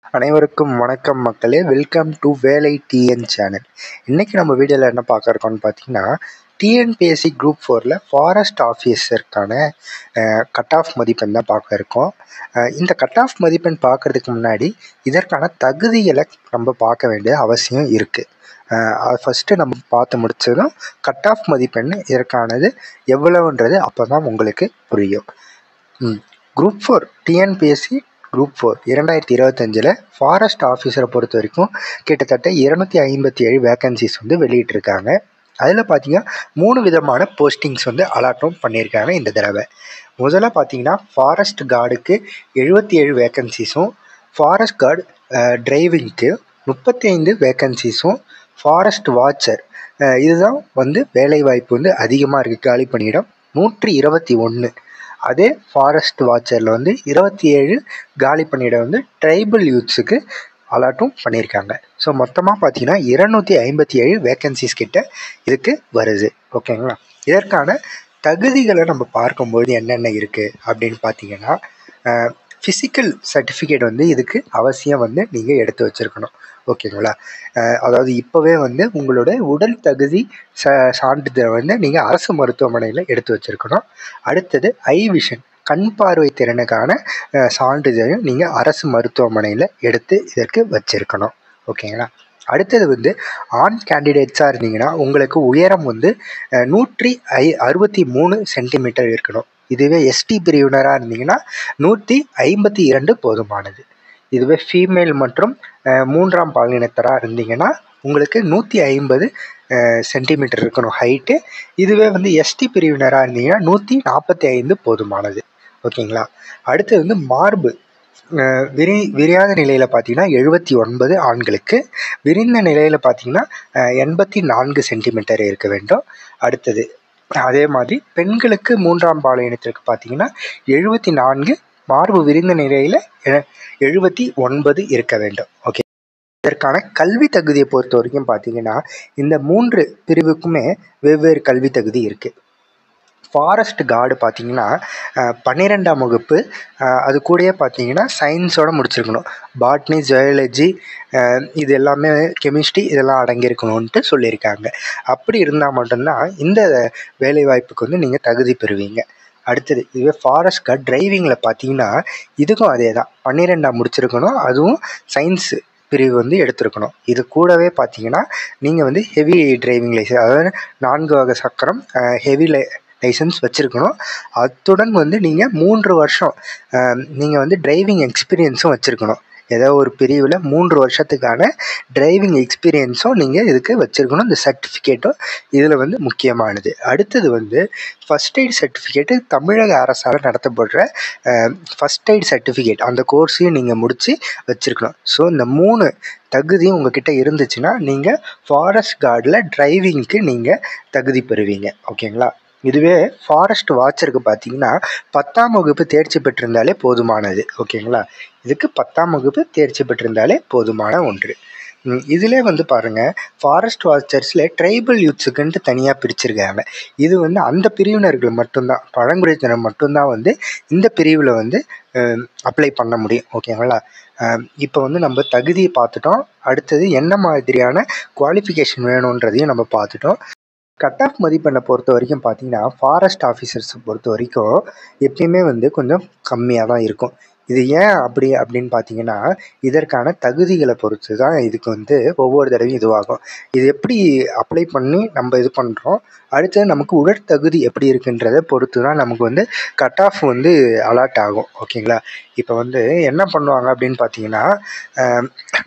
அனைவருக்கும் வணக்கம் மக்களே. Welcome to Velai TN channel. இன்றைக்கி நம்ம வீடியோவில் என்ன பார்க்க இருக்கோம்னு பார்த்தீங்கன்னா, டிஎன்பிஎஸ்சி குரூப் 4ல் ஃபாரஸ்ட் ஆஃபீஸருக்கான கட் ஆஃப் மதிப்பெண் தான் பார்க்க இருக்கோம். இந்த கட் ஆஃப் மதிப்பெண் பார்க்குறதுக்கு முன்னாடி இதற்கான தகுதிகளை நம்ம பார்க்க வேண்டிய அவசியம் இருக்குது. அது ஃபஸ்ட்டு நம்ம பார்த்து முடிச்சதும் கட் ஆஃப் மதிப்பெண் இதற்கானது எவ்வளவுன்றது அப்போ தான் உங்களுக்கு புரியும். குரூப் 4 டிஎன்பிஎஸ்சி குரூப் 4 2025 ஃபாரஸ்ட் ஆஃபீஸரை பொறுத்த வரைக்கும் கிட்டத்தட்ட 257 வேக்கன்சிஸ் வெளியிட்டிருக்காங்க. அதில் பார்த்தீங்கன்னா 3 விதமான போஸ்டிங்ஸ் அலாட்டும் பண்ணியிருக்காங்க இந்த தடவை. முதல்ல பார்த்தீங்கன்னா ஃபாரஸ்ட் கார்டுக்கு 77 வேக்கன்சிஸும், ஃபாரஸ்ட் கார்டு டிரைவிங்க்கு 35 வேக்கன்சிஸும், ஃபாரஸ்ட் வாட்சர் இதுதான் வேலைவாய்ப்பு அதிகமாக இருக்குது. காலி பணியிடம் 121. அதே ஃபாரஸ்ட் வாட்சரில் 27 காலி பணியிடம் ட்ரைபல் யூத்ஸுக்கு அலாட்டும் பண்ணியிருக்காங்க. ஸோ மொத்தமாக பார்த்தீங்கன்னா 257 வேக்கன்சிஸ் கிட்ட இதுக்கு வருது. ஓகேங்களா? இதற்கான தகுதிகளை நம்ம பார்க்கும்போது என்னென்ன இருக்குது அப்படின்னு பார்த்தீங்கன்னா, ஃபிசிக்கல் சர்டிஃபிகேட் இதுக்கு அவசியம் நீங்கள் எடுத்து வச்சுருக்கணும். ஓகேங்களா? அதாவது இப்போவே உங்களோட உடல் தகுதி சான்றிதழை நீங்கள் அரசு மருத்துவமனையில் எடுத்து வச்சுருக்கணும். அடுத்தது ஐ விஷன் கண் பார்வை திறனுக்கான சான்றிதழையும் நீங்கள் அரசு மருத்துவமனையில் எடுத்து இதற்கு வச்சுருக்கணும். ஓகேங்களா? அடுத்தது ஆண் கேண்டிடேட்ஸாக இருந்தீங்கன்னா உங்களுக்கு உயரம் 163 சென்டிமீட்டர் இருக்கணும். இதுவே எஸ்டி பிரிவினராக இருந்தீங்கன்னா 152 போதுமானது. இதுவே ஃபீமேல் மற்றும் 3ஆம் பாலினத்தராக இருந்தீங்கன்னா உங்களுக்கு 150 சென்டிமீட்டர் இருக்கணும் ஹைட்டு. இதுவே எஸ்டி பிரிவினராக இருந்தீங்கன்னா 145 போதுமானது. ஓகேங்களா? அடுத்தது மார்பு விரியாத நிலையில் பார்த்தீங்கன்னா 79 ஆண்களுக்கு, விரிந்த நிலையில் பார்த்தீங்கன்னா 84 சென்டிமீட்டர் இருக்க வேண்டும். அடுத்தது அதே மாதிரி பெண்களுக்கு 3ஆம் பாலினத்திற்கு பார்த்தீங்கன்னா 74, மார்பு விரிந்த நிலையில் 79 இருக்க வேண்டும். ஓகே. இதற்கான கல்வி தகுதியை பொறுத்த வரைக்கும் பார்த்தீங்கன்னா இந்த 3 பிரிவுக்குமே வெவ்வேறு கல்வி தகுதி இருக்குது. ஃபாரஸ்ட் கார்டு பார்த்தீங்கன்னா 12ஆம் வகுப்பு, அது கூடயே பார்த்தீங்கன்னா சயின்ஸோடு முடிச்சிருக்கணும். பாட்னி, ஜுவாலஜி இது எல்லாமே, கெமிஸ்ட்ரி இதெல்லாம் அடங்கியிருக்கணும்ன்ட்டு சொல்லியிருக்காங்க. அப்படி இருந்தால் மட்டும்தான் இந்த வேலைவாய்ப்புக்கு நீங்கள் தகுதி பெறுவீங்க. அடுத்தது இதுவே ஃபாரஸ்ட் கார்டு டிரைவிங்கில் பார்த்தீங்கன்னா இதுக்கும் அதே தான், 12ஆம் முடிச்சிருக்கணும். அதுவும் சயின்ஸு பிரிவு எடுத்திருக்கணும். இது கூடவே பார்த்தீங்கன்னா நீங்கள் ஹெவி டிரைவிங் லைசன்ஸ், அதாவது 4 வகை சக்கரம் ஹெவி லைசன்ஸ் வச்சுருக்கணும். அத்துடன் நீங்கள் 3 வருஷம் நீங்கள் டிரைவிங் எக்ஸ்பீரியன்ஸும் வச்சுருக்கணும். ஏதோ ஒரு பிரிவில் 3 வருஷத்துக்கான டிரைவிங் எக்ஸ்பீரியன்ஸும் நீங்கள் இதுக்கு வச்சுருக்கணும். இந்த சர்டிஃபிகேட்டும் இதில் முக்கியமானது. அடுத்தது ஃபஸ்ட் எய்ட் சர்டிஃபிகேட்டு தமிழக அரசால் நடத்தப்படுற ஃபஸ்ட் எய்ட் சர்டிஃபிகேட், அந்த கோர்ஸையும் நீங்கள் முடித்து வச்சுருக்கணும். ஸோ இந்த 3 தகுதியும் உங்கள்கிட்ட இருந்துச்சுன்னா நீங்கள் ஃபாரஸ்ட் கார்டில் டிரைவிங்க்கு நீங்கள் தகுதி பெறுவீங்க. ஓகேங்களா? இதுவே ஃபாரஸ்ட் வாட்சருக்கு பார்த்தீங்கன்னா 10ஆம் வகுப்பு தேர்ச்சி பெற்றிருந்தாலே போதுமானது. ஓகேங்களா? இதுக்கு 10ஆம் வகுப்பு தேர்ச்சி பெற்றிருந்தாலே போதுமான ஒன்று. இதிலே பாருங்கள், ஃபாரஸ்ட் வாட்சர்ஸில் ட்ரைபல் யூத்ஸுக்குன்ட்டு தனியாக பிரிச்சிருக்காங்க. இது அந்த பிரிவினர்கள் மட்டும்தான், பழங்குடியினர் மட்டும்தான் இந்த பிரிவில் அப்ளை பண்ண முடியும். ஓகேங்களா? இப்போ நம்ம தகுதியை பார்த்துட்டோம். அடுத்தது என்ன மாதிரியான குவாலிஃபிகேஷன் வேணுன்றதையும் நம்ம பார்த்துட்டோம். கட் ஆஃப் மதிப்பெண்ணை பொறுத்த வரைக்கும் பார்த்தீங்கன்னா ஃபாரஸ்ட் ஆஃபீஸர்ஸை பொறுத்த வரைக்கும் எப்பயுமே கொஞ்சம் கம்மியாக தான் இருக்கும். இது ஏன் அப்படின்னு பார்த்தீங்கன்னா இதற்கான தகுதிகளை பொறுத்து தான் இதுக்கு ஒவ்வொரு தடவையும் இதுவாகும். இது எப்படி அப்ளை பண்ணி நம்ம இது பண்ணுறோம், அடுத்தது நமக்கு உடற்தகுதி எப்படி இருக்குன்றதை பொறுத்து தான் நமக்கு கட் ஆஃப் அலாட் ஆகும். ஓகேங்களா? இப்போ என்ன பண்ணுவாங்க அப்படின்னு பார்த்தீங்கன்னா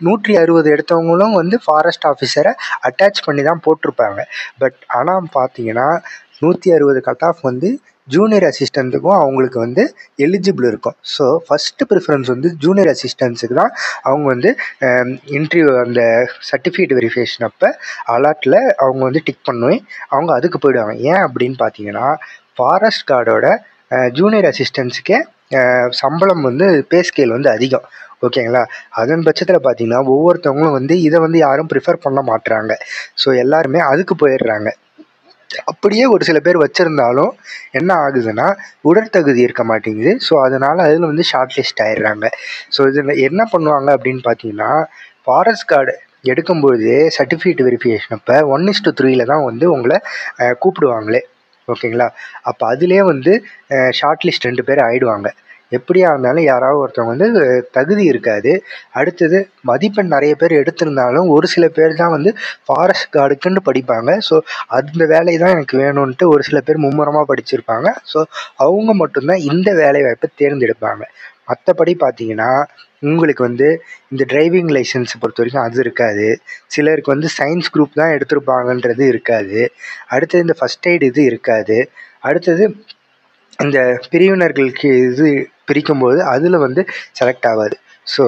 160 எடுத்தவங்களும் ஃபாரஸ்ட் ஆஃபீஸரை அட்டாச் பண்ணி தான் போட்டிருப்பாங்க. பட் ஆனால் பார்த்தீங்கன்னா 160 கட் ஆஃப் ஜூனியர் அசிஸ்டண்ட்டுக்கும் அவங்களுக்கு எலிஜிபிள் இருக்கும். ஸோ ஃபஸ்ட்டு ப்ரிஃபரன்ஸ் ஜூனியர் அசிஸ்டன்ஸுக்கு தான். அவங்க இன்டர்வியூ அந்த சர்டிஃபிகேட் வெரிஃபிகேஷன் அப்போ அலாட்டில் அவங்க டிக் பண்ணி அவங்க அதுக்கு போயிடுவாங்க. ஏன் அப்படின்னு பார்த்தீங்கன்னா ஃபாரஸ்ட் கார்டோட ஜூனியர் அசிஸ்டன்ஸுக்கே சம்பளம் பே ஸ்கேல் அதிகம். ஓகேங்களா? அதன் பட்சத்தில் பார்த்தீங்கன்னா ஒவ்வொருத்தவங்களும் இதை யாரும் ப்ரிஃபர் பண்ண மாட்டுறாங்க. ஸோ எல்லாருமே அதுக்கு போயிடுறாங்க. அப்படியே ஒரு சில பேர் வச்சுருந்தாலும் என்ன ஆகுதுன்னா உடற்தகுதி இருக்க மாட்டேங்குது. ஸோ அதனால் அதில் வந்து ஷார்ட் லிஸ்ட் ஆயிடுறாங்க. ஸோ இதில் என்ன பண்ணுவாங்க அப்படின்னு பார்த்தீங்கன்னா, ஃபாரஸ்ட் கார்டு எடுக்கும்போது சர்டிஃபிகேட் வெரிஃபிகேஷன் அப்போ 1:3 தான் வந்து உங்களை கூப்பிடுவாங்களே. ஓகேங்களா? அப்போ அதிலே வந்து ஷார்ட் லிஸ்ட் 2 பேர் ஆயிடுவாங்க. எப்படியா இருந்தாலும் யாராவது ஒருத்தவங்க வந்து தகுதி இருக்காது. அடுத்தது மதிப்பெண் நிறைய பேர் எடுத்திருந்தாலும் ஒரு சில பேர் தான் வந்து ஃபாரஸ்ட் கார்டுக்குன்னு படிப்பாங்க. ஸோ அந்த வேலை தான் எனக்கு வேணும்ன்ட்டு ஒரு சில பேர் மும்முரமாக படிச்சிருப்பாங்க. ஸோ அவங்க மட்டும்தான் இந்த வேலை வாய்ப்பை தேர்ந்தெடுப்பாங்க. மற்றபடி பார்த்தீங்கன்னா உங்களுக்கு வந்து இந்த டிரைவிங் லைசன்ஸ் பொறுத்த வரைக்கும் அது இருக்காது. சிலருக்கு வந்து சயின்ஸ் குரூப் தான் எடுத்திருப்பாங்கன்றது இருக்காது. அடுத்தது இந்த ஃபஸ்ட் எய்டு இது இருக்காது. அடுத்தது இந்த பிரிவினர்களுக்கு இது பிரிக்கும்போது அதில் வந்து செலக்ட் ஆகாது. ஸோ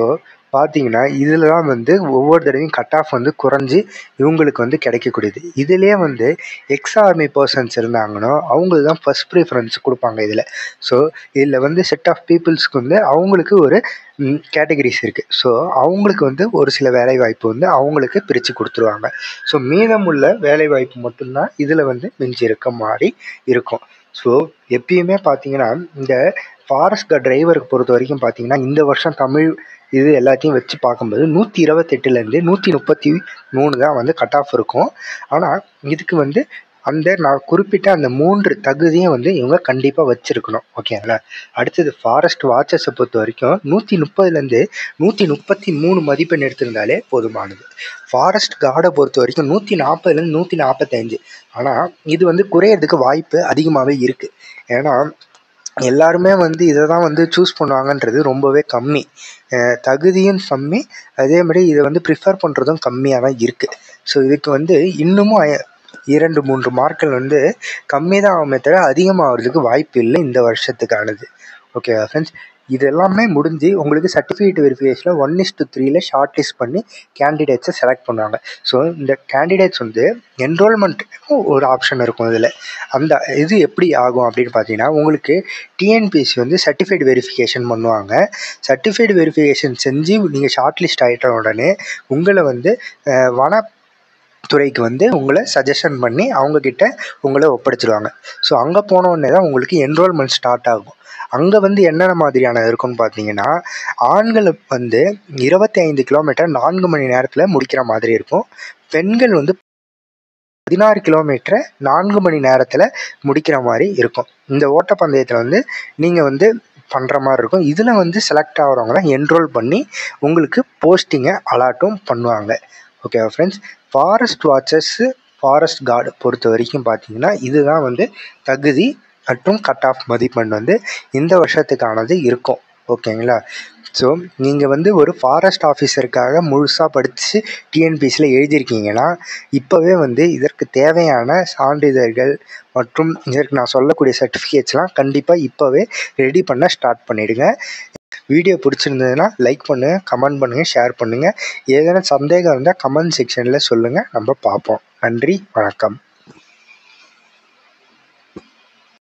பார்த்தீங்கன்னா இதில் தான் வந்து ஒவ்வொரு தடவையும் கட் ஆஃப் வந்து குறைஞ்சி இவங்களுக்கு வந்து கிடைக்கக்கூடியது. இதிலே வந்து எக்ஸ் ஆர்மி பர்சன்ஸ் இருந்தாங்கன்னா அவங்களுக்கு தான் ஃபஸ்ட் ப்ரிஃபரன்ஸ் கொடுப்பாங்க இதில். ஸோ இதில் வந்து செட் ஆஃப் பீப்புள்ஸ்க்கு வந்து அவங்களுக்கு ஒரு கேட்டகரிஸ் இருக்குது. ஸோ அவங்களுக்கு வந்து ஒரு சில வேலைவாய்ப்பு வந்து அவங்களுக்கு பிரித்து கொடுத்துருவாங்க. ஸோ மீதமுள்ள வேலைவாய்ப்பு மட்டும்தான் இதில் வந்து மிஞ்சி இருக்க மாதிரி இருக்கும். ஸோ எப்பயுமே பார்த்தீங்கன்னா இந்த ஃபாரஸ்ட் கார்டு டிரைவருக்கு பொறுத்த வரைக்கும் பார்த்தீங்கன்னா இந்த வருஷம் தமிழ் இது எல்லாத்தையும் வச்சு பார்க்கும்போது 128லேருந்து 133 தான் வந்து கட் ஆஃப் இருக்கும். ஆனால் இதுக்கு வந்து அந்த நான் குறிப்பிட்ட அந்த 3 தகுதியும் வந்து இவங்க கண்டிப்பாக வச்சுருக்கணும். ஓகேங்களா? அடுத்தது ஃபாரஸ்ட் வாட்சர்ஸை பொறுத்த வரைக்கும் 130லேருந்து 133 மதிப்பெண் எடுத்திருந்தாலே போதுமானது. ஃபாரஸ்ட் கார்டை பொறுத்த வரைக்கும் 140லேருந்து 145. ஆனால் இது வந்து குறையிறதுக்கு வாய்ப்பு அதிகமாகவே இருக்குது. ஏன்னா எல்லாருமே வந்து இதை தான் வந்து சூஸ் பண்ணுவாங்கன்றது ரொம்பவே கம்மி. தகுதியும் கம்மி, அதே மாதிரி இதை வந்து ப்ரிஃபர் பண்ணுறதும் கம்மியாக தான் இருக்குது. ஸோ இதுக்கு வந்து இன்னமும் 2-3 மார்க்கள் வந்து கம்மி தான் ஆகுமே தவிர அதிகமாகிறதுக்கு வாய்ப்பு இல்லை இந்த வருஷத்துக்கானது. ஓகேவா ஃப்ரெண்ட்ஸ்? இது எல்லாமே முடிஞ்சு உங்களுக்கு சர்டிஃபிகேட் வெரிஃபிகேஷனில் 1:3 ஷார்ட் லிஸ்ட் பண்ணி கேண்டிடேட்ஸை செலக்ட் பண்ணுவாங்க. ஸோ இந்த கேண்டிடேட்ஸ் வந்து என்ரோல்மெண்ட் ஒரு ஆப்ஷன் இருக்கும் இதில். அந்த இது எப்படி ஆகும் அப்படின்னு பார்த்தீங்கன்னா உங்களுக்கு டிஎன்பிஎஸ்சி வந்து சர்டிஃபிகேட் வெரிஃபிகேஷன் பண்ணுவாங்க. சர்டிஃபிகேட் வெரிஃபிகேஷன் செஞ்சு நீங்கள் ஷார்ட் லிஸ்ட் ஆகிட்ட உடனே உங்களை வந்து வனத்துறைக்கு வந்து உங்களை சஜஷன் பண்ணி அவங்கக்கிட்ட உங்களை ஒப்படைச்சிடுவாங்க. ஸோ அங்கே போன உடனே தான் உங்களுக்கு என்ரோல்மெண்ட் ஸ்டார்ட் ஆகும். அங்கே வந்து என்னென்ன மாதிரியான இருக்குன்னு பார்த்தீங்கன்னா ஆண்கள் வந்து 25 கிலோமீட்டர் 4 மணி நேரத்தில் முடிக்கிற மாதிரி இருக்கும். பெண்கள் வந்து 16 கிலோமீட்டரை 4 மணி நேரத்தில் முடிக்கிற மாதிரி இருக்கும். இந்த ஓட்டப்பந்தயத்தில் வந்து நீங்கள் வந்து பண்ணுற மாதிரி இருக்கும். இதில் வந்து செலக்ட் ஆகிறவங்க தான் என்ரோல் பண்ணி உங்களுக்கு போஸ்டிங்கை அலாட்டும் பண்ணுவாங்க. ஓகேவா friends? Forest watchers forest card பொறுத்த வரைக்கும் பார்த்தீங்கன்னா இதுதான் வந்து தகுதி மற்றும் கட் ஆஃப் மதிப்பெண் வந்து இந்த வருஷத்துக்கானது இருக்கும். ஓகேங்களா? ஸோ நீங்கள் வந்து ஒரு ஃபாரஸ்ட் ஆஃபீஸருக்காக முழுசாக படித்து டிஎன்பிஎஸ்சியில் எழுதியிருக்கீங்கன்னா இப்போவே வந்து இதற்கு தேவையான சான்றிதழ்கள் மற்றும் இதற்கு நான் சொல்லக்கூடிய சர்டிஃபிகேட்ஸ்லாம் கண்டிப்பாக இப்போவே ரெடி பண்ண ஸ்டார்ட் பண்ணிவிடுங்க. வீடியோ பிடிச்சிருந்ததுன்னா லைக் பண்ணுங்கள், கமெண்ட் பண்ணுங்கள், ஷேர் பண்ணுங்கள். ஏதேனும் சந்தேகம் இருந்தால் கமெண்ட் செக்ஷனில் சொல்லுங்கள், நம்ம பார்ப்போம். நன்றி, வணக்கம்.